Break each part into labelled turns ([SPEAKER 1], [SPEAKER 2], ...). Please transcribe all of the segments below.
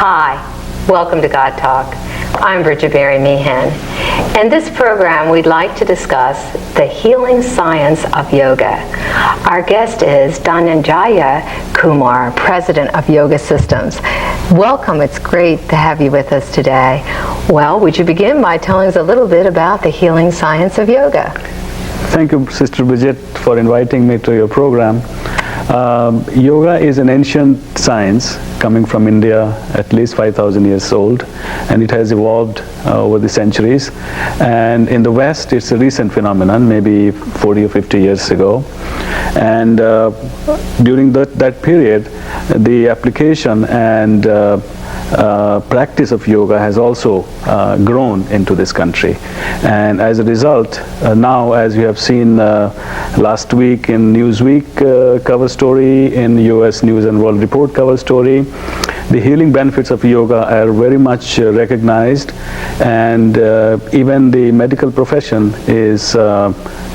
[SPEAKER 1] Hi, welcome to God Talk. I'm Bridget Berry Meehan. In this program, we'd like to discuss the healing science of yoga. Our guest is Dhananjaya Kumar, president of Yoga Systems. Welcome, it's great to have you with us today. Well, would you begin by telling us a little bit about the healing science of yoga?
[SPEAKER 2] Thank you, Sister Bridget, for inviting me to your program. Yoga is an ancient science coming from India, at least 5,000 years old, and it has evolved over the centuries. And in the West, it's a recent phenomenon, maybe 40 or 50 years ago. And during that period, the application and practice of yoga has also grown into this country. And as a result, now, as we have seen last week in Newsweek cover story, in US News and World Report cover story, the healing benefits of yoga are very much recognized, and even the medical profession is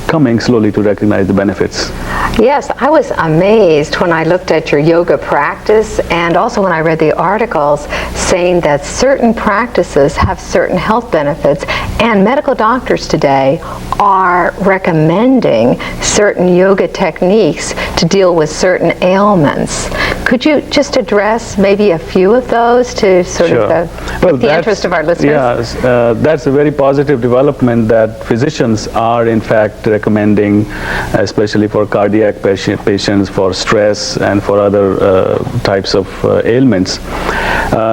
[SPEAKER 2] coming slowly to recognize the benefits.
[SPEAKER 1] Yes, I was amazed when I looked at your yoga practice, and also when I read the articles saying that certain practices have certain health benefits, and medical doctors today are recommending certain yoga techniques to deal with certain ailments. Could you just address maybe a few of those to sort of the interest of our listeners?
[SPEAKER 2] Yes, that's a very positive development that physicians are in fact recommending, especially for cardiac patients, for stress and for other types of ailments.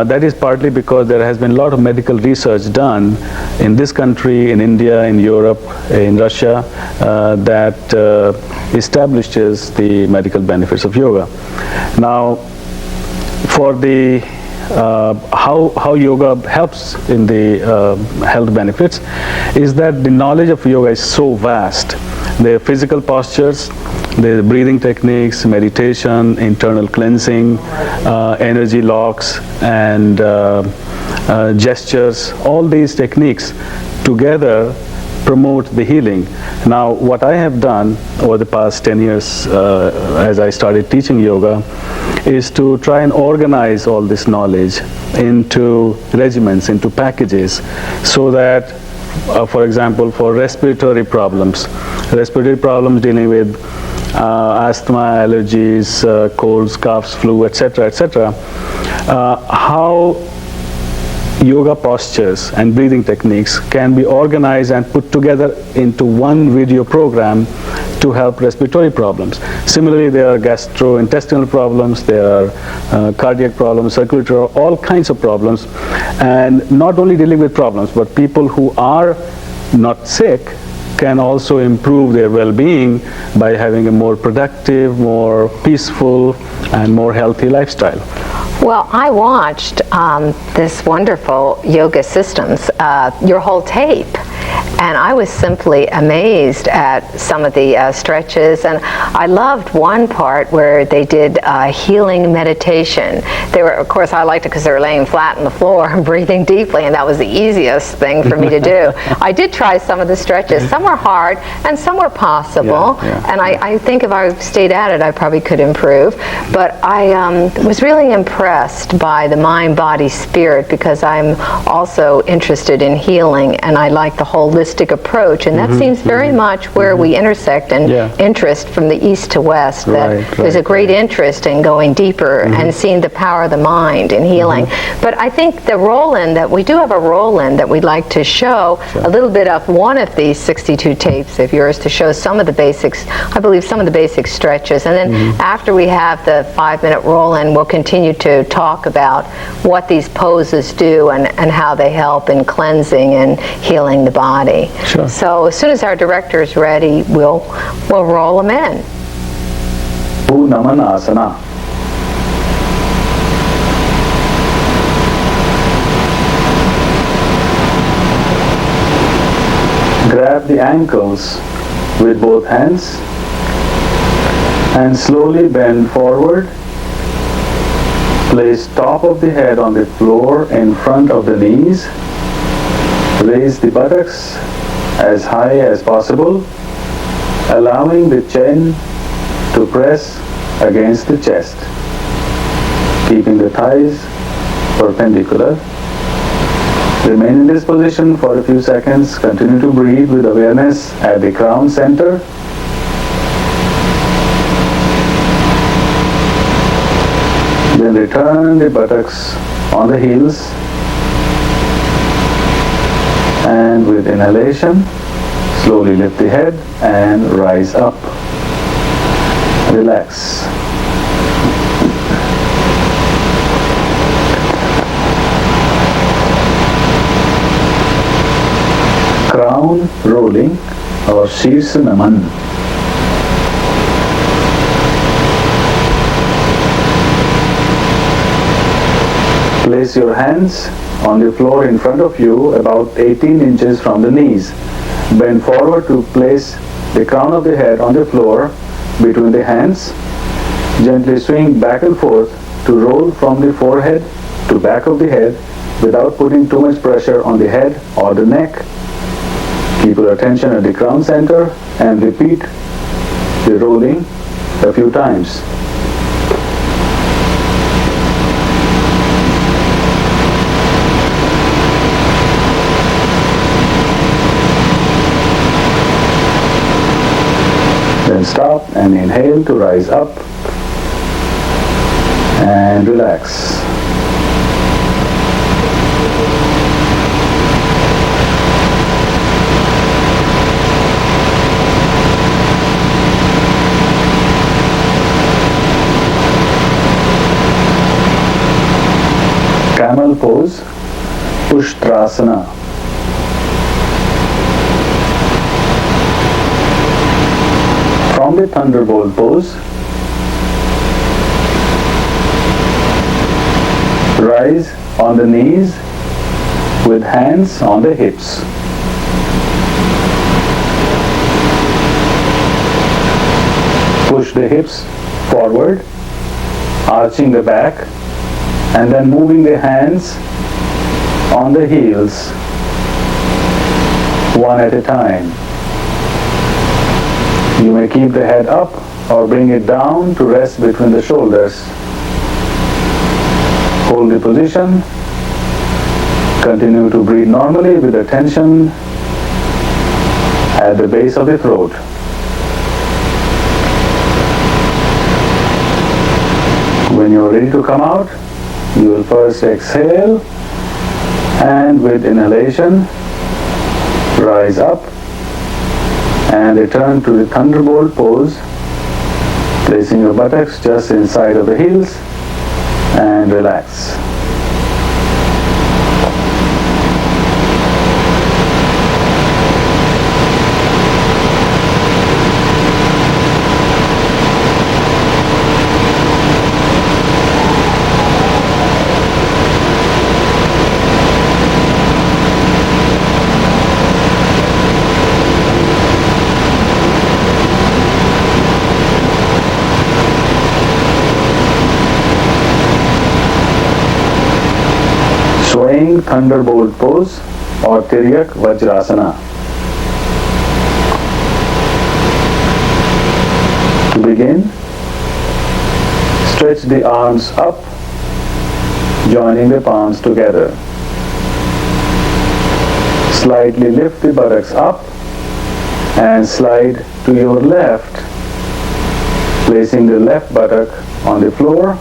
[SPEAKER 2] That is partly because there has been a lot of medical research done in this country, in India, in Europe, in Russia, that establishes the medical benefits of yoga. Now, for the how yoga helps in the health benefits is that the knowledge of yoga is so vast. The physical postures, the breathing techniques, meditation, internal cleansing, energy locks, and gestures, all these techniques together promote the healing. Now, what I have done over the past 10 years as I started teaching yoga is to try and organize all this knowledge into regimens, into packages, so that, for example, for respiratory problems dealing with asthma, allergies, colds, coughs, flu, etc., how yoga postures and breathing techniques can be organized and put together into one video program to help respiratory problems. Similarly, there are gastrointestinal problems, there are cardiac problems, circulatory, all kinds of problems, and not only dealing with problems, but people who are not sick can also improve their well-being by having a more productive, more peaceful, and more healthy lifestyle.
[SPEAKER 1] Well, I watched this wonderful Yoga Systems, your whole tape, and I was simply amazed at some of the stretches, and I loved one part where they did healing meditation. They were, of course, I liked it because they were laying flat on the floor and breathing deeply, and that was the easiest thing for me to do. I did try some of the stretches. Some were hard, and some were possible, and I think if I stayed at it, I probably could improve. But I was really impressed by the mind, body, spirit, because I'm also interested in healing, and I like the holistic approach, and that seems very much where we intersect in interest from the east to west. There's a great interest in going deeper and seeing the power of the mind in healing. But I think the roll-in, that we do have a roll-in that we'd like to show a little bit of one of these 62 tapes of yours to show some of the basics, I believe some of the basic stretches, and then after we have the 5-minute roll-in, we'll continue to talk about what these poses do and how they help in cleansing and healing the body.
[SPEAKER 2] Sure.
[SPEAKER 1] So as soon as our director is ready, we'll roll them in.
[SPEAKER 2] Namanasana. Grab the ankles with both hands and slowly bend forward. Place top of the head on the floor in front of the knees. Raise the buttocks as high as possible, allowing the chin to press against the chest, keeping the thighs perpendicular. Remain in this position for a few seconds. Continue to breathe with awareness at the crown center. Then return the buttocks on the heels. And with inhalation, slowly lift the head and rise up. Relax. Crown rolling or Shirsa Naman. Place your hands on the floor in front of you about 18 inches from the knees. Bend forward to place the crown of the head on the floor between the hands. Gently swing back and forth to roll from the forehead to back of the head without putting too much pressure on the head or the neck. Keep your attention at the crown center and repeat the rolling a few times. Then stop and inhale to rise up and relax. Camel pose, Ushtrasana. From the thunderbolt pose, rise on the knees with hands on the hips. Push the hips forward, arching the back, and then moving the hands on the heels, one at a time. You may keep the head up or bring it down to rest between the shoulders. Hold the position. Continue to breathe normally with attention at the base of the throat. When you are ready to come out, you will first exhale and with inhalation rise up and return to the thunderbolt pose, placing your buttocks just inside of the heels and relax. Swaying thunderbolt pose or Tiryak Vajrasana. To begin, stretch the arms up, joining the palms together. Slightly lift the buttocks up and slide to your left, placing the left buttock on the floor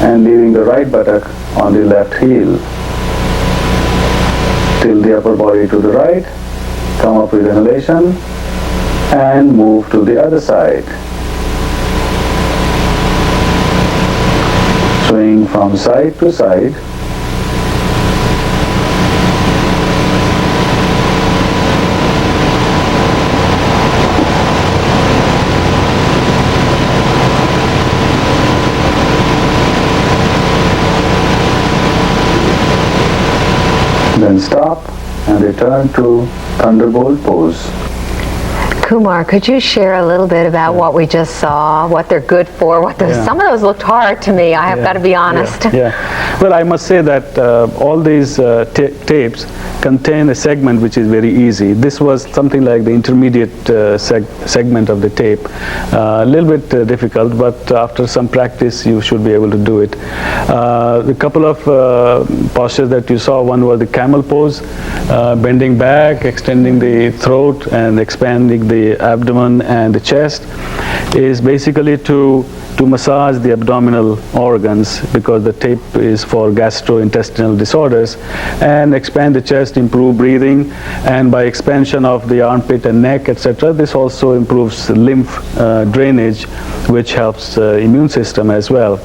[SPEAKER 2] and leaving the right buttock on the left heel. Tilt the upper body to the right, come up with inhalation and move to the other side. Swing from side to side. Then stop and return to thunderbolt pose.
[SPEAKER 1] Kumar, could you share a little bit about what we just saw, what they're good for? Some of those looked hard to me, I have got to be honest.
[SPEAKER 2] Well, I must say that all these tapes contain a segment which is very easy. This was something like the intermediate segment of the tape. A little bit difficult, but after some practice you should be able to do it. The couple of postures that you saw, one was the camel pose, bending back, extending the throat and expanding the abdomen and the chest, is basically to massage the abdominal organs, because the tape is for gastrointestinal disorders, and expand the chest, improve breathing, and by expansion of the armpit and neck, etc., this also improves lymph drainage, which helps immune system as well.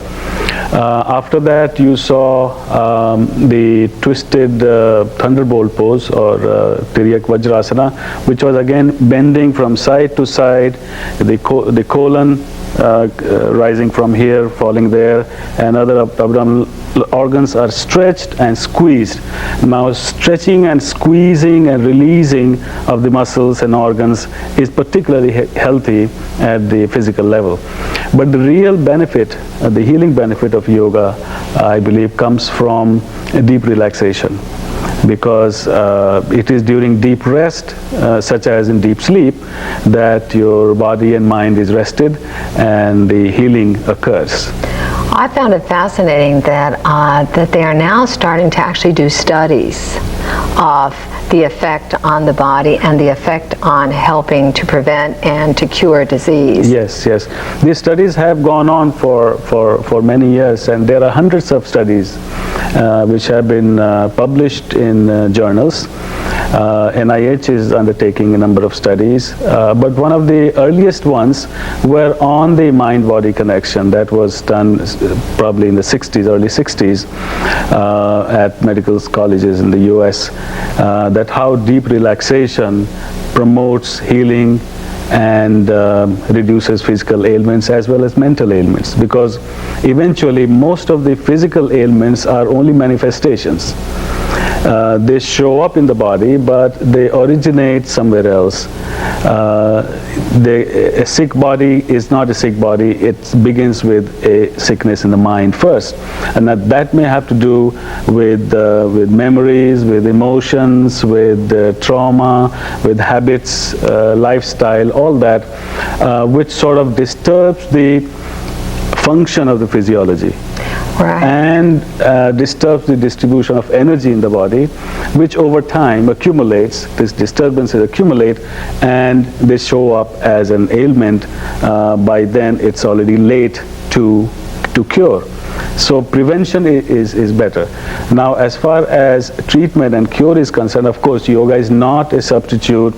[SPEAKER 2] After that, you saw the twisted thunderbolt pose, or Tiryak Vajrasana, which was again bending from side to side, the colon rising from here, falling there, and other abdominal organs are stretched and squeezed. Now, stretching and squeezing and releasing of the muscles and organs is particularly healthy at the physical level. But the real benefit, the healing benefit of yoga, I believe, comes from a deep relaxation, because it is during deep rest, such as in deep sleep, that your body and mind is rested and the healing occurs.
[SPEAKER 1] I found it fascinating that that they are now starting to actually do studies of the effect on the body and the effect on helping to prevent and to cure disease.
[SPEAKER 2] Yes, yes. These studies have gone on for many years, and there are hundreds of studies which have been published in journals. NIH is undertaking a number of studies, but one of the earliest ones were on the mind-body connection. That was done probably in the 60s, early 60s, at medical colleges in the US, that how deep relaxation promotes healing and reduces physical ailments as well as mental ailments, because eventually most of the physical ailments are only manifestations. They show up in the body, but they originate somewhere else. A sick body is not a sick body. It begins with a sickness in the mind first, and that may have to do with memories, with emotions, with trauma, with habits, lifestyle, all that, which sort of disturbs the function of the physiology.
[SPEAKER 1] Right.
[SPEAKER 2] And disturbs the distribution of energy in the body, which over time accumulates. These disturbances accumulate, and they show up as an ailment. By then, it's already late to cure. So prevention is better. Now, as far as treatment and cure is concerned, of course, yoga is not a substitute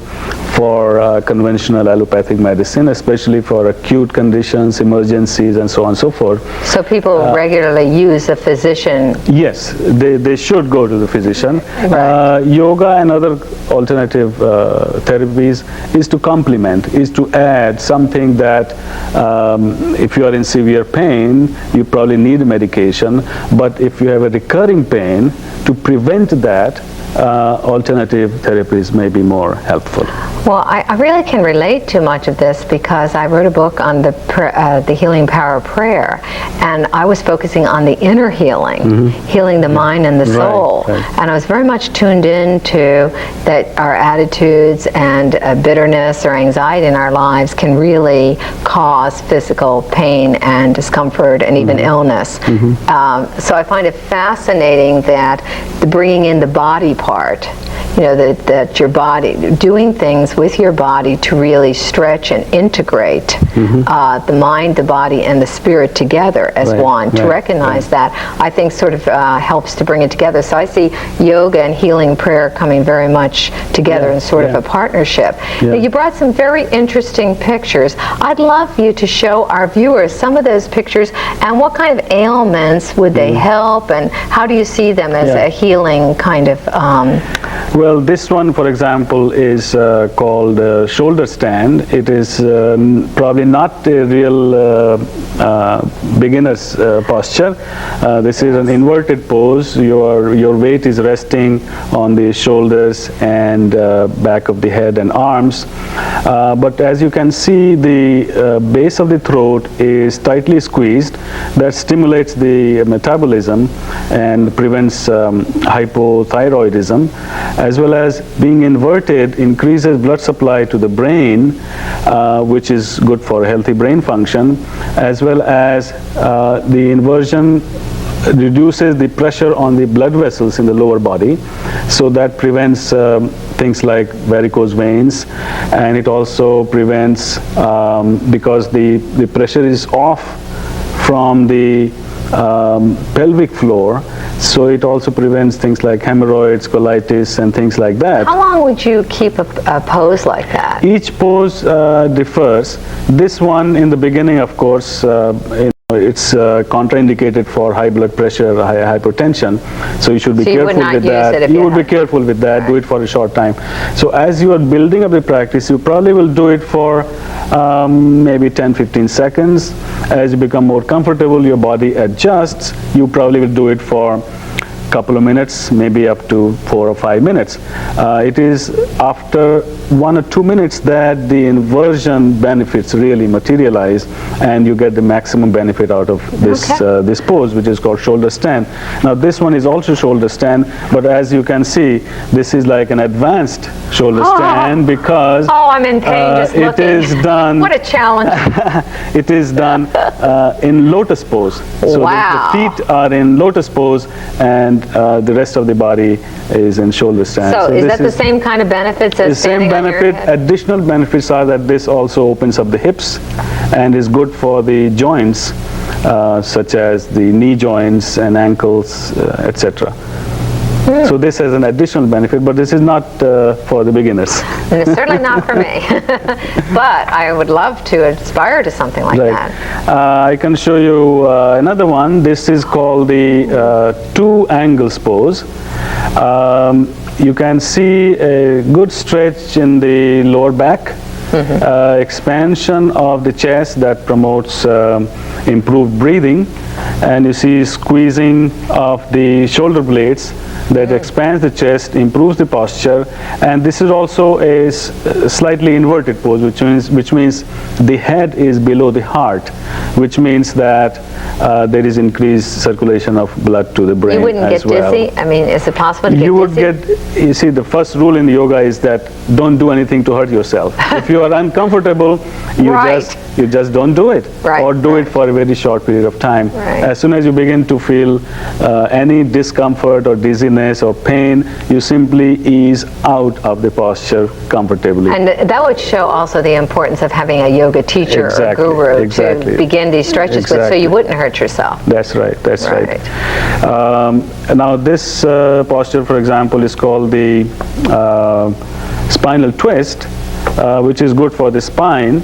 [SPEAKER 2] for conventional allopathic medicine, especially for acute conditions, emergencies, and so on and so forth.
[SPEAKER 1] So people regularly use a physician?
[SPEAKER 2] Yes, they should go to the physician.
[SPEAKER 1] Right.
[SPEAKER 2] Yoga and other alternative therapies is to complement, is to add something that if you are in severe pain, you probably need medication, but if you have a recurring pain, to prevent that, alternative therapies may be more helpful.
[SPEAKER 1] Well, I really can relate to much of this because I wrote a book on the healing power of prayer, and I was focusing on the inner healing, healing the mind and the soul.
[SPEAKER 2] Right.
[SPEAKER 1] And I was very much tuned into that our attitudes and bitterness or anxiety in our lives can really cause physical pain and discomfort and even illness. So I find it fascinating that bringing in the body part, you know, that your body, doing things with your body to really stretch and integrate the mind, the body, and the spirit together as one, to recognize that, I think sort of helps to bring it together. So I see yoga and healing prayer coming very much together in sort of a partnership. Now, you brought some very interesting pictures. I'd love you to show our viewers some of those pictures, and what kind of ailments would they help, and how do you see them as a healing kind of
[SPEAKER 2] Well, this one, for example, is called shoulder stand. It is probably not a real beginner's posture. This is an inverted pose. Your weight is resting on the shoulders and back of the head and arms. But as you can see, the base of the throat is tightly squeezed. That stimulates the metabolism and prevents hypothyroidism, as well as being inverted increases blood supply to the brain, which is good for healthy brain function, as well as the inversion reduces the pressure on the blood vessels in the lower body, so that prevents things like varicose veins, and it also prevents, because the pressure is off from the pelvic floor, so it also prevents things like hemorrhoids, colitis, and things like that.
[SPEAKER 1] How long would you keep a pose like that?
[SPEAKER 2] Each pose differs. This one in the beginning, of course, it's contraindicated for high blood pressure, hypertension, so you should be careful with that. You would be careful with that. Right. Do it for a short time. So as you are building up the practice, you probably will do it for maybe 10-15 seconds. As you become more comfortable, your body adjusts. You probably will do it for couple of minutes, maybe up to 4 or 5 minutes. It is after 1 or 2 minutes that the inversion benefits really materialize, and you get the maximum benefit out of this this pose, which is called shoulder stand. Now this one is also shoulder stand, but as you can see, this is like an advanced shoulder stand, because
[SPEAKER 1] I'm in pain just looking.
[SPEAKER 2] It is done.
[SPEAKER 1] What a challenge!
[SPEAKER 2] It is done in lotus pose. So the feet are in lotus pose, and the rest of the body is in shoulder stand.
[SPEAKER 1] So is that the same kind of benefits as standing on your head? The same benefit.
[SPEAKER 2] Additional benefits are that this also opens up the hips and is good for the joints, such as the knee joints and ankles, etc. So this has an additional benefit, but this is not for the beginners.
[SPEAKER 1] And it's certainly not for me. But I would love to aspire to something like that.
[SPEAKER 2] I can show you another one. This is called the two angles pose. You can see a good stretch in the lower back, expansion of the chest that promotes improved breathing, and you see squeezing of the shoulder blades that expands the chest, improves the posture, and this is also a slightly inverted pose, which means the head is below the heart, which means that there is increased circulation of blood to the brain.
[SPEAKER 1] You wouldn't get dizzy? I mean, is it possible to get dizzy?
[SPEAKER 2] You see, the first rule in yoga is that don't do anything to hurt yourself. If you are uncomfortable, you just don't do it, or do it for a very short period of time. As soon as you begin to feel any discomfort or dizziness or pain, you simply ease out of the posture comfortably.
[SPEAKER 1] And that would show also the importance of having a yoga teacher or guru to begin these stretches with, so you wouldn't hurt yourself.
[SPEAKER 2] That's right. That's right. Now this posture, for example, is called the spinal twist, which is good for the spine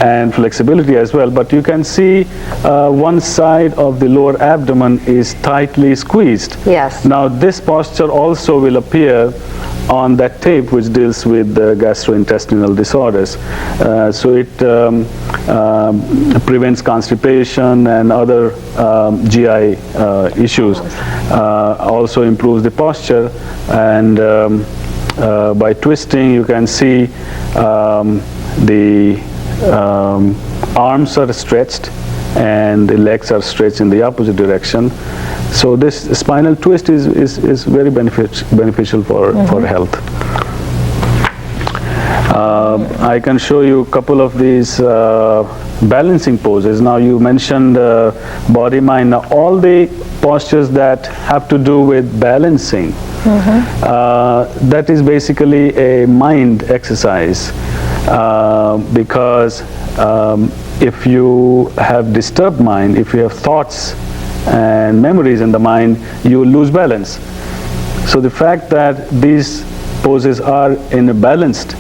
[SPEAKER 2] and flexibility as well, but you can see one side of the lower abdomen is tightly squeezed.
[SPEAKER 1] Yes.
[SPEAKER 2] Now this posture also will appear on that tape which deals with gastrointestinal disorders. So it prevents constipation and other GI issues. Also improves the posture, and by twisting you can see the arms are stretched and the legs are stretched in the opposite direction. So this spinal twist is very beneficial for health. I can show you a couple of these balancing poses. Now you mentioned body mind. Now all the postures that have to do with balancing, that is basically a mind exercise. Because if you have disturbed mind, if you have thoughts and memories in the mind, you will lose balance. So the fact that these poses are in a balanced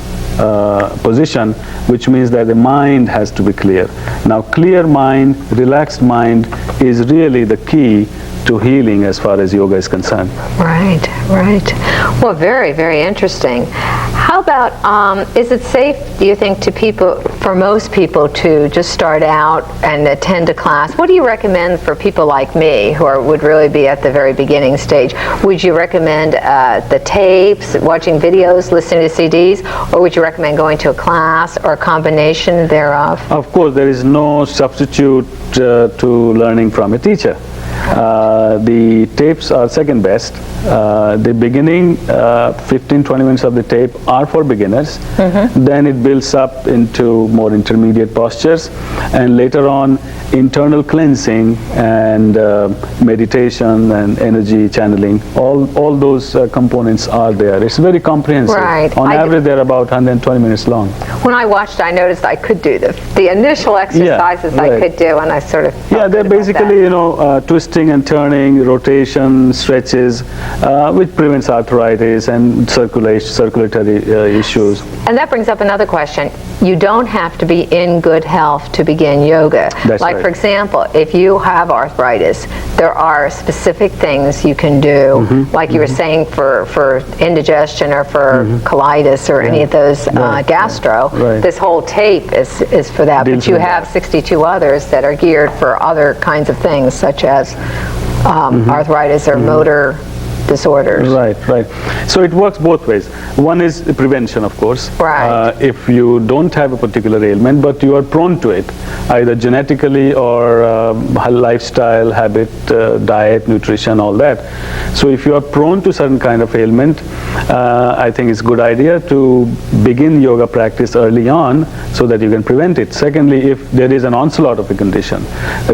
[SPEAKER 2] position, which means that the mind has to be clear. Now clear mind, relaxed mind is really the key to healing as far as yoga is concerned.
[SPEAKER 1] Right, right. Well, very, very interesting. How about, is it safe, do you think, for most people to just start out and attend a class? What do you recommend for people like me who would really be at the very beginning stage? Would you recommend the tapes, watching videos, listening to CDs, or would you recommend going to a class or a combination thereof?
[SPEAKER 2] Of course, there is no substitute to learning from a teacher. The tapes are second best. The beginning 15-20 minutes of the tape are for beginners. Then it builds up into more intermediate postures, and later on internal cleansing and meditation and energy channeling. All those components are there. It's very comprehensive.
[SPEAKER 1] Right.
[SPEAKER 2] On average, they're about 120 minutes long.
[SPEAKER 1] When I watched, I noticed I could do the initial exercises.
[SPEAKER 2] right.
[SPEAKER 1] I could do, and I sort of felt
[SPEAKER 2] they're
[SPEAKER 1] good about
[SPEAKER 2] basically
[SPEAKER 1] that.
[SPEAKER 2] twisting and turning, rotation, stretches, which prevents arthritis and circulatory issues.
[SPEAKER 1] And that brings up another question. You don't have to be in good health to begin yoga.
[SPEAKER 2] That's
[SPEAKER 1] like,
[SPEAKER 2] right.
[SPEAKER 1] for example, if you have arthritis, there are specific things you can do, like you were saying for indigestion or for colitis or any of those gastro.
[SPEAKER 2] Right.
[SPEAKER 1] This whole tape is for that,
[SPEAKER 2] Deals
[SPEAKER 1] but you
[SPEAKER 2] with
[SPEAKER 1] have
[SPEAKER 2] that.
[SPEAKER 1] 62 others that are geared for other kinds of things, such as arthritis or motor disorders.
[SPEAKER 2] Right. So it works both ways. One is prevention, of course.
[SPEAKER 1] Right.
[SPEAKER 2] If you don't have a particular ailment, but you are prone to it, either genetically or lifestyle, habit, diet, nutrition, all that. So if you are prone to certain kind of ailment, I think it's a good idea to begin yoga practice early on so that you can prevent it. Secondly, if there is an onslaught of a condition,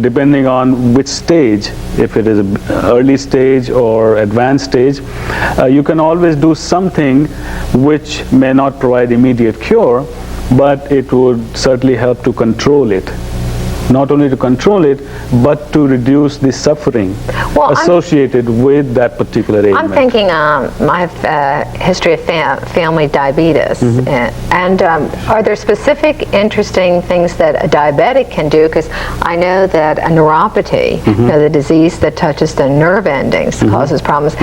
[SPEAKER 2] depending on which stage, if it is an early stage or advanced stage, you can always do something which may not provide immediate cure, but it would certainly help to control it. Not only to control it, but to reduce the suffering associated with that particular ailment.
[SPEAKER 1] I'm thinking I have a history of family diabetes, and are there specific interesting things that a diabetic can do? Because I know that a neuropathy, the disease that touches the nerve endings, causes problems.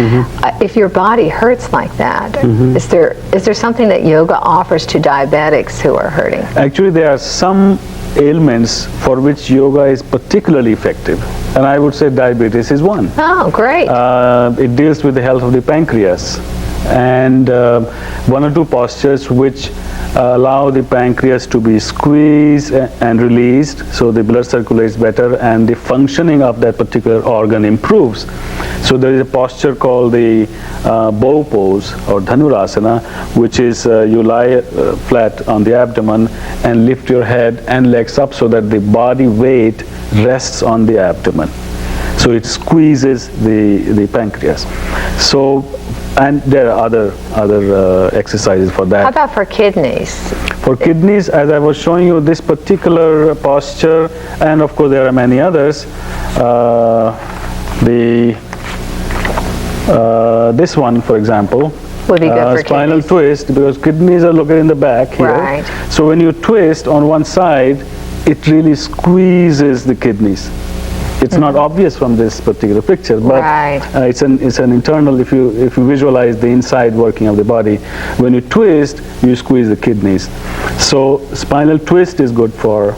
[SPEAKER 1] If your body hurts like that, is there something that yoga offers to diabetics who are hurting?
[SPEAKER 2] Actually, there are some ailments for which yoga is particularly effective, and I would say diabetes is one.
[SPEAKER 1] Oh, great.
[SPEAKER 2] It deals with the health of the pancreas, and one or two postures which allow the pancreas to be squeezed and released, so the blood circulates better and the functioning of that particular organ improves. So there is a posture called the bow pose or dhanurasana, which is you lie flat on the abdomen and lift your head and legs up so that the body weight rests on the abdomen. So it squeezes the pancreas. So, and there are other exercises for that.
[SPEAKER 1] How about for kidneys?
[SPEAKER 2] For kidneys, as I was showing you, this particular posture, and of course there are many others. This one, for example,
[SPEAKER 1] Would be good for
[SPEAKER 2] spinal
[SPEAKER 1] kidneys.
[SPEAKER 2] twist, because kidneys are located in the back here.
[SPEAKER 1] Right.
[SPEAKER 2] So when you twist on one side, it really squeezes the kidneys. It's not obvious from this particular picture, but
[SPEAKER 1] Right.
[SPEAKER 2] it's an internal. If you visualize the inside working of the body, when you twist, you squeeze the kidneys. So spinal twist is good for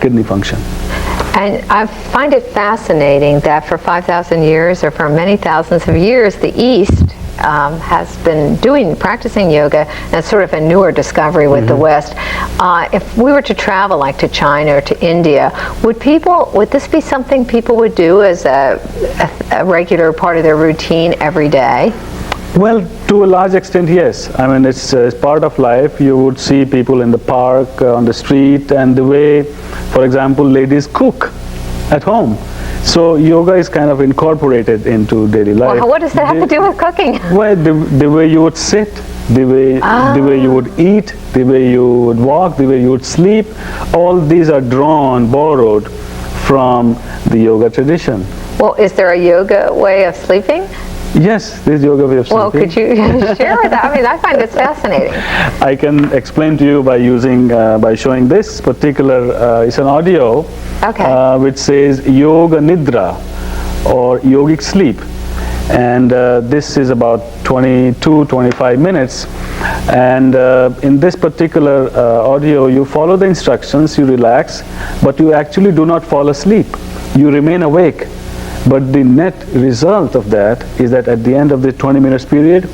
[SPEAKER 2] kidney function.
[SPEAKER 1] And I find it fascinating that for 5,000 years, or for many thousands of years, the East has been practicing yoga, and it's sort of a newer discovery with the West. If we were to travel like to China or to India, would this be something people would do as a regular part of their routine every day?
[SPEAKER 2] Well, to a large extent, yes. I mean, it's part of life. You would see people in the park, on the street, and the way, for example, ladies cook at home. So yoga is kind of incorporated into daily life.
[SPEAKER 1] Well, what does that have to do with cooking?
[SPEAKER 2] Well, the way you would sit, the way you would eat, the way you would walk, the way you would sleep, all these are borrowed from the yoga tradition.
[SPEAKER 1] Well, is there a yoga way of sleeping?
[SPEAKER 2] Yes, there's yoga way of sleeping.
[SPEAKER 1] Well, could you share with that? I mean, I find this fascinating.
[SPEAKER 2] I can explain to you by showing this particular, it's an audio,
[SPEAKER 1] Okay.
[SPEAKER 2] which says Yoga Nidra, or yogic sleep. And this is about 22-25 minutes, and in this particular audio you follow the instructions, you relax, but you actually do not fall asleep. You remain awake, but the net result of that is that at the end of the 20 minutes period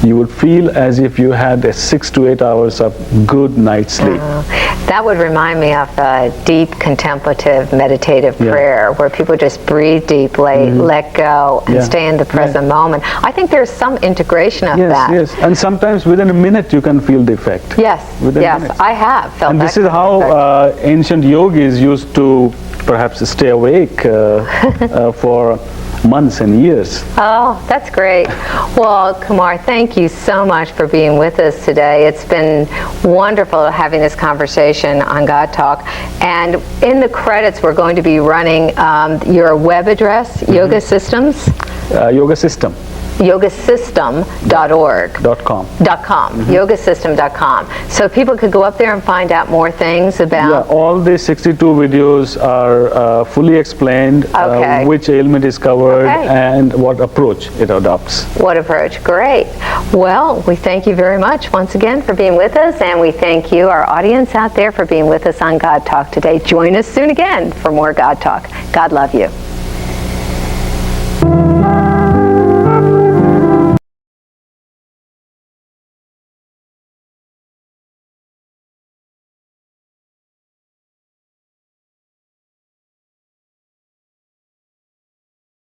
[SPEAKER 2] you would feel as if you had 6 to 8 hours of good night's sleep.
[SPEAKER 1] That would remind me of a deep contemplative meditative prayer where people just breathe deeply, let go, and stay in the present moment. I think there's some integration of that.
[SPEAKER 2] Yes, and sometimes within a minute you can feel the effect.
[SPEAKER 1] Yes,
[SPEAKER 2] Minutes.
[SPEAKER 1] I have felt
[SPEAKER 2] and
[SPEAKER 1] that.
[SPEAKER 2] this is how ancient yogis used to perhaps stay awake for months and years.
[SPEAKER 1] Oh, that's great. Well, Kumar, thank you so much for being with us today. It's been wonderful having this conversation on God Talk. And in the credits, we're going to be running your web address, Yoga Systems?
[SPEAKER 2] Yoga System.
[SPEAKER 1] yogasystem.org.
[SPEAKER 2] .com.
[SPEAKER 1] Yogasystem.com. So people could go up there and find out more things about...
[SPEAKER 2] Yeah, all the 62 videos are fully explained, which ailment is covered and what approach it adopts.
[SPEAKER 1] What approach? Great. Well, we thank you very much once again for being with us, and we thank you, our audience out there, for being with us on God Talk today. Join us soon again for more God Talk. God love you.